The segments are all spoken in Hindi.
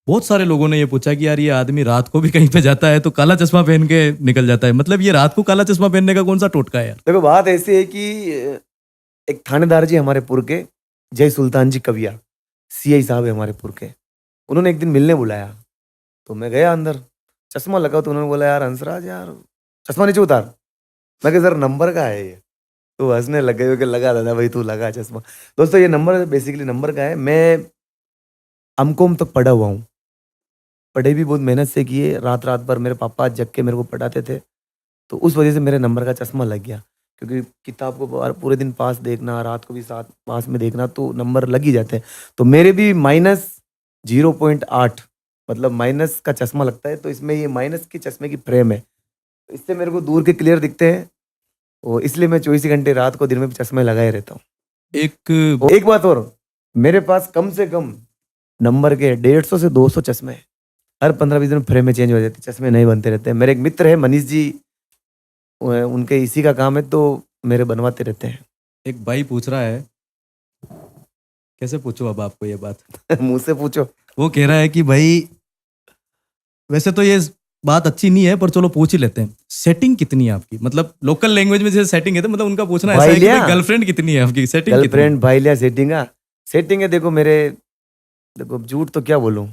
बहुत सारे लोगों ने ये पूछा कि यार ये आदमी रात को भी कहीं पे जाता है तो काला चश्मा पहन के निकल जाता है, मतलब ये रात को काला चश्मा पहनने का कौन सा टोटका है यार? देखो बात ऐसी है कि एक थानेदार जी हमारे पुर के, जय सुल्तान जी कविया, सीआई साहब है हमारे पुर के। उन्होंने एक दिन मिलने बुलाया, तो मैं गया अंदर, चश्मा लगा तो उन्होंने बोला यार हंसराज यार चश्मा नीचे उतार। मैं कहा सर नंबर का है ये, तो हंसने लग गए कि लगा दादा भाई तू लगा चश्मा। दोस्तों ये नंबर बेसिकली नंबर का है। मैं एमकॉम तक पढ़ा हुआ हूँ, पढ़े भी बहुत मेहनत से किए, रात रात भर मेरे पापा जग के मेरे को पढ़ाते थे, तो उस वजह से मेरे नंबर का चश्मा लग गया। क्योंकि किताब को पूरे दिन पास देखना, रात को भी साथ पास में देखना, तो नंबर लग ही जाते हैं। तो मेरे भी -0.8 मतलब माइनस का चश्मा लगता है, तो इसमें ये माइनस के चश्मे की फ्रेम है, तो इससे मेरे को दूर के क्लियर दिखते हैं, और इसलिए मैं 24 घंटे रात को दिन में चश्मे लगाए रहता हूँ। एक बात और, मेरे पास कम से कम नंबर के 150 से 200 चश्मे हैं। हर 15-20 दिन फ्रेम में चेंज हो जाती है, चश्मे नहीं बनते रहते हैं। मेरे एक मित्र है मनीष जी, उनके इसी का काम है, तो मेरे बनवाते रहते हैं। एक भाई पूछ रहा है, कैसे पूछूं अब आपको ये बात? मुंह से पूछो। वो कह रहा है कि भाई वैसे तो ये बात अच्छी नहीं है पर चलो पूछ ही लेते हैं, सेटिंग कितनी है आपकी? मतलब लोकल लैंग्वेज में जैसे सेटिंग है तो मतलब उनका पूछना ऐसा है कि भाई गर्लफ्रेंड कितनी है आपकी, सेटिंग कितनी है? गर्लफ्रेंड भाई लिया सेटिंग है। देखो मेरे, देखो झूठ तो क्या बोलूं,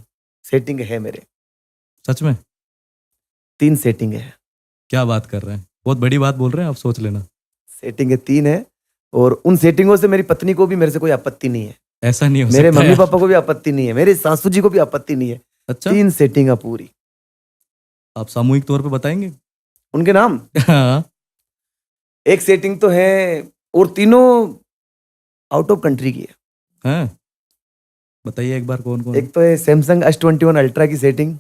सेटिंग है मेरे, सच में 3 सेटिंग है। क्या बात कर रहे हैं, बहुत बड़ी बात बोल रहे हैं आप, सोच लेना। सेटिंग है 3 है, और उन सेटिंगों से मेरी पत्नी को भी मेरे से कोई आपत्ति नहीं है, ऐसा नहीं हो मेरे सकता मम्मी यार। पापा को भी आपत्ति नहीं है, मेरे सासू जी को भी आपत्ति नहीं है। अच्छा 3 सेटिंग है पूरी। आप सामूहिक तौर पे बताएंगे? उनके नाम हाँ एक सेटिंग तो है, और तीनों आउट ऑफ कंट्री की है। हाँ बताइए एक बार कौन कौन? एक तो है सैमसंग S21 अल्ट्रा की सेटिंग,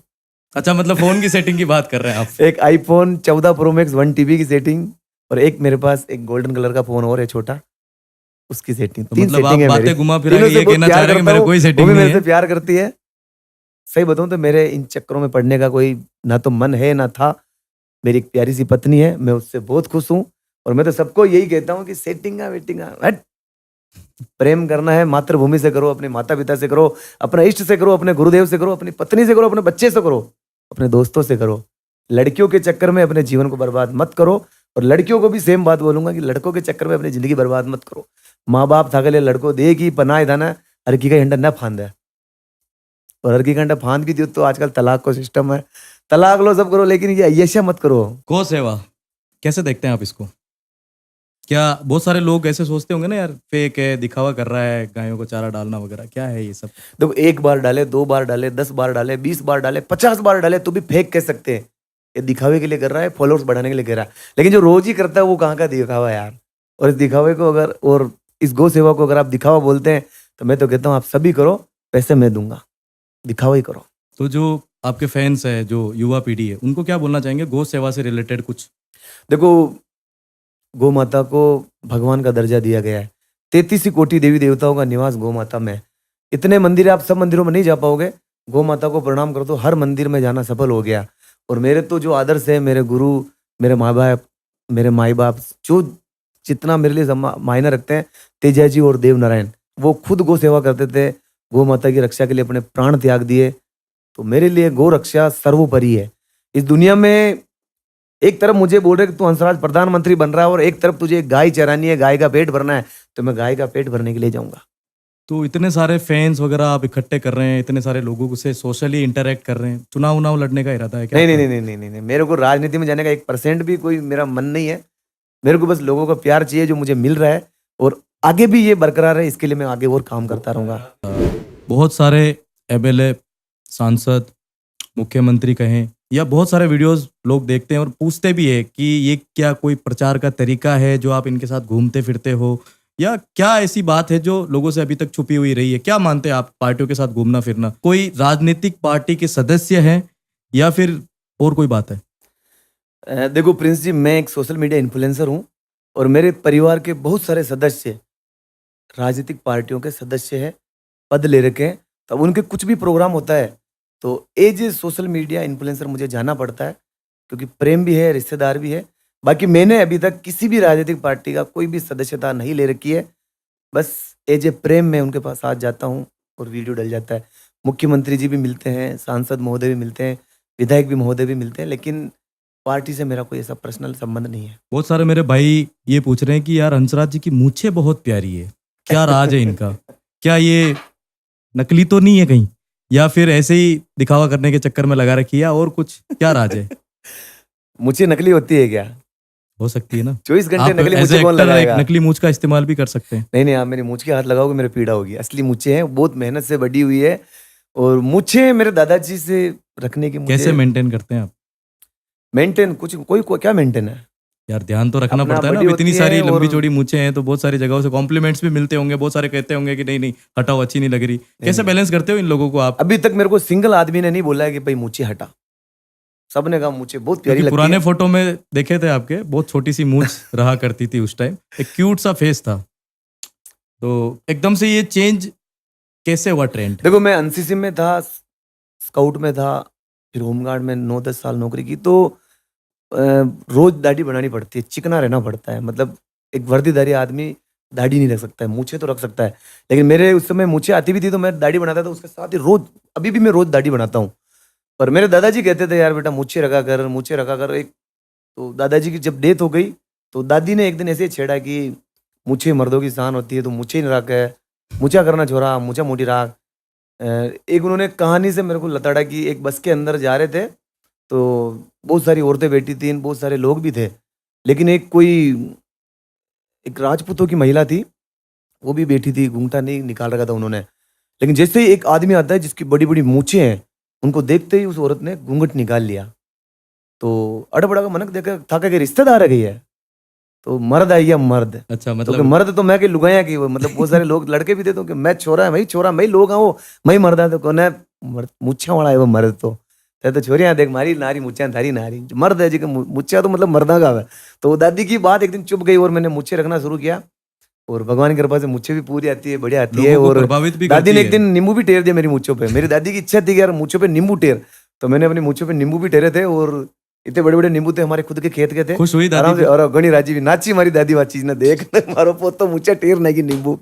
अच्छा मतलब फोन की सेटिंग की बात कर रहे हैं आप? एक आईफोन 14 प्रो मैक्स 1 TB की सेटिंग, और एक मेरे पास एक गोल्डन कलर का फोन और है छोटा, उसकी सेटिंग। तो 3 मतलब आप सेटिंग है मेरी। बातें घुमा फिरा तीनों के से ये बहुत कहना चाह प्यार रहे हैं कि करता मेरे हूँ, कोई वो सेटिंग भी नहीं मेरे से है? प्यार करती है। सही बताऊं तो मेरे इन चक्करों में पड़ने का कोई ना तो मन है ना था। मेरी एक प्यारी सी पत्नी है, मैं उससे बहुत खुश हूँ, और मैं तो सबको यही कहता हूँ कि सेटिंगा वेटिंगा हट, प्रेम करना है मातृभूमि से करो, अपने माता पिता से करो, अपने इष्ट से करो, अपने गुरुदेव से करो, अपनी पत्नी से करो, अपने बच्चे से करो, अपने दोस्तों से करो। लड़कियों के चक्कर में अपने जीवन को बर्बाद मत करो, और लड़कियों को भी सेम बात बोलूंगा कि लड़कों के चक्कर में अपनी जिंदगी बर्बाद मत करो। माँ बाप था लड़को दे की पनाह दाना, हरकी का हिंडा न फांद है, और हरकी का हिंडा फांद भी दियो तो आजकल तलाक का सिस्टम है, तलाक लो सब करो, लेकिन ये अय्याशा मत करो। गौ सेवा कैसे देखते हैं आप इसको? क्या बहुत सारे लोग ऐसे सोचते होंगे ना यार, फेक है, दिखावा कर रहा है, गायों को चारा डालना वगैरह, क्या है ये सब? देखो 1 बार डाले, 2 बार डाले, 10 बार डाले, 20 बार डाले, 50 बार डाले तो भी फेक कह सकते हैं। ये दिखावे के लिए कर रहा है, फॉलोअर्स बढ़ाने के लिए कर रहा है, लेकिन जो रोज ही करता है वो कहाँ का दिखावा है यार। और इस दिखावे को अगर, और इस गौ सेवा को अगर आप दिखावा बोलते हैं, तो मैं तो कहता हूँ आप सभी करो, पैसे मैं दूंगा, दिखावा ही करो। तो जो आपके फैंस है, जो युवा पीढ़ी है, उनको क्या बोलना चाहेंगे गौ सेवा से रिलेटेड कुछ? देखो गौ माता को भगवान का दर्जा दिया गया है, 33 कोटि देवी देवताओं का निवास गौ माता में है। इतने मंदिर है, आप सब मंदिरों में नहीं जा पाओगे, गौ माता को प्रणाम करो तो हर मंदिर में जाना सफल हो गया। और मेरे तो जो आदर्श है, मेरे गुरु, मेरे माई बाप जो जितना मेरे लिए मायने रखते हैं, तेजा जी और देव नारायण, वो खुद गौ सेवा करते थे, गौ माता की रक्षा के लिए अपने प्राण त्याग दिए। तो मेरे लिए गौ रक्षा सर्वोपरि है। इस दुनिया में एक तरफ मुझे बोल रहे कि तू हंसराज प्रधानमंत्री बन रहा है, और एक तरफ तुझे गाय चरानी है, गाय का पेट भरना है, तो मैं गाय का पेट भरने के लिए जाऊंगा। तो इतने सारे फैंस वगैरह आप इकट्ठे कर रहे हैं, इतने सारे लोगों से सोशली इंटरेक्ट कर रहे हैं, चुनाव उनाव लड़ने का इरादा है क्या नहीं नहीं आपका? नहीं नहीं नहीं नहीं, मेरे को राजनीति में जाने का 1% भी कोई मेरा मन नहीं है। मेरे को बस लोगों का प्यार चाहिए जो मुझे मिल रहा है, और आगे भी ये बरकरार है, इसके लिए मैं आगे और काम करता रहूंगा। बहुत सारे MLA, सांसद, मुख्यमंत्री कहें, या बहुत सारे वीडियोस लोग देखते हैं और पूछते भी है कि ये क्या कोई प्रचार का तरीका है जो आप इनके साथ घूमते फिरते हो, या क्या ऐसी बात है जो लोगों से अभी तक छुपी हुई रही है? क्या मानते हैं आप पार्टियों के साथ घूमना फिरना? कोई राजनीतिक पार्टी के सदस्य हैं या फिर और कोई बात है? देखो प्रिंस जी, मैं एक सोशल मीडिया इन्फ्लुएंसर हूँ, और मेरे परिवार के बहुत सारे सदस्य राजनीतिक पार्टियों के सदस्य हैं, पद ले रखे हैं। तब उनके कुछ भी प्रोग्राम होता है तो as a social media influencer मुझे जाना पड़ता है, क्योंकि प्रेम भी है, रिश्तेदार भी है। बाकी मैंने अभी तक किसी भी राजनीतिक पार्टी का कोई भी सदस्यता नहीं ले रखी है, बस एज ए प्रेम में उनके पास आ जाता हूँ और वीडियो डल जाता है। मुख्यमंत्री जी भी मिलते हैं, सांसद महोदय भी मिलते हैं, विधायक भी महोदय भी मिलते हैं, लेकिन पार्टी से मेरा कोई ऐसा पर्सनल संबंध नहीं है। बहुत सारे मेरे भाई ये पूछ रहे हैं कि यार हंसराज जी की मूछें बहुत प्यारी है, क्या राज है इनका? क्या ये नकली तो नहीं है कहीं, या फिर ऐसे ही दिखावा करने के चक्कर में लगा रखी है, या और कुछ क्या राज है? मुझे नकली होती है क्या? हो सकती है ना, 24 घंटे आप नकली एज मुझे कौन एक्टर एक लगाएगा? नकली मूछ का इस्तेमाल भी कर सकते हैं। नहीं नहीं, आप मेरी मूछ के हाथ लगाओगे मेरे पीड़ा होगी। असली मूछें हैं, बहुत मेहनत से बड़ी हुई है, और मूछें मेरे दादाजी से रखने की कैसे मुझे मेंटेन करते हैं आप? मेंटेन कुछ कोई क्या मेंटेन है? यार ध्यान तो रखना अपना पड़ता है ना, बड़ी अब इतनी होती सारी है लंबी और चौड़ी मूछें हैं तो बहुत सारी जगहों से कॉम्प्लीमेंट्स भी मिलते होंगे, बहुत सारे कहते होंगे कि नहीं नहीं हटाओ, अच्छी नहीं लग रही। कैसे नहीं। बैलेंस करते हो इन लोगों को आप? अभी तक मेरे को सिंगल आदमी ने नहीं बोला है कि भाई मूछें हटा। सबने कहा मूछें बहुत प्यारी क्योंकि लगती पुराने है। फोटो में देखे थे आपके, बहुत छोटी सी मूछ रहा करती थी उस टाइम, एक क्यूट सा फेस था, तो एकदम से ये चेंज कैसे हुआ ट्रेंड? देखो, मैं एनसीसी में था, स्काउट में था, फिर होमगार्ड में 9-10 साल नौकरी की, तो रोज दाढ़ी बनानी पड़ती है, चिकना रहना पड़ता है। मतलब एक वर्दीधारी आदमी दाढ़ी नहीं रख सकता है, मूछें तो रख सकता है, लेकिन मेरे उस समय मूछें आती भी थी तो मैं दाढ़ी बनाता था उसके साथ ही। रोज, अभी भी मैं रोज दाढ़ी बनाता हूँ। पर मेरे दादाजी कहते थे यार बेटा मूछें रखा कर, मूछें रखा कर। एक तो दादाजी की जब डेथ हो गई तो दादी ने एक दिन ऐसे ही छेड़ा कि मूछें मर्दों की शान होती है, तो मूछें ही नहीं रख है, मूछा करना छोरा, मूछा मोटी राख। एक उन्होंने कहानी से मेरे को लताड़ा कि एक बस के अंदर जा रहे थे तो बहुत सारी औरतें बैठी थी, बहुत सारे लोग भी थे, लेकिन एक राजपूतों की महिला थी, वो भी बैठी थी, घूंघटा नहीं निकाल रखा था उन्होंने। लेकिन जैसे ही एक आदमी आता है जिसकी बड़ी बड़ी मूछें हैं, उनको देखते ही उस औरत ने घूंघट निकाल लिया। तो अड़बड़ा का मनक देखा था कि रिश्तेदार आ गई है, तो मर्द आई है मर्द। अच्छा, तो कि मतलब मर्द तो मैं कि लुगाया की, मतलब बहुत सारे लोग लड़के भी थे, तो कि मैं छोरा है, छोरा मैं लोग आओ, मैं मर्द है, तो कौन है? मुच्छा वाला है वो मर्द। तो छोरियां देख मारी नारी मुच्छा थारी नारी, जो मर्द है जी मुच्छा तो मतलब मर्दा का है। तो वो दादी की बात एक दिन चुप गई और मैंने मुच्छे रखना शुरू किया, और भगवान की कृपा से मुच्छे भी पूरी आती है, बढ़िया आती है। लोगों को और प्रभावित भी दादी करती ने एक है। दिन नींबू भी टेर दिया मेरी मूछों पे। मेरी दादी की इच्छा थी कि यार मूछों पे नींबू टेर, तो मैंने अपनी मूछों पे नींबू भी टेरे थे, और इतने बड़े बड़े नींबू थे, हमारे खुद के खेत के थे। खुश हुई दादी आराम से, फिर? और घनी राजी भी नाची हमारी दादी, चीज ने देख मारो पोतो मुझे टेर नहीं की नींबू।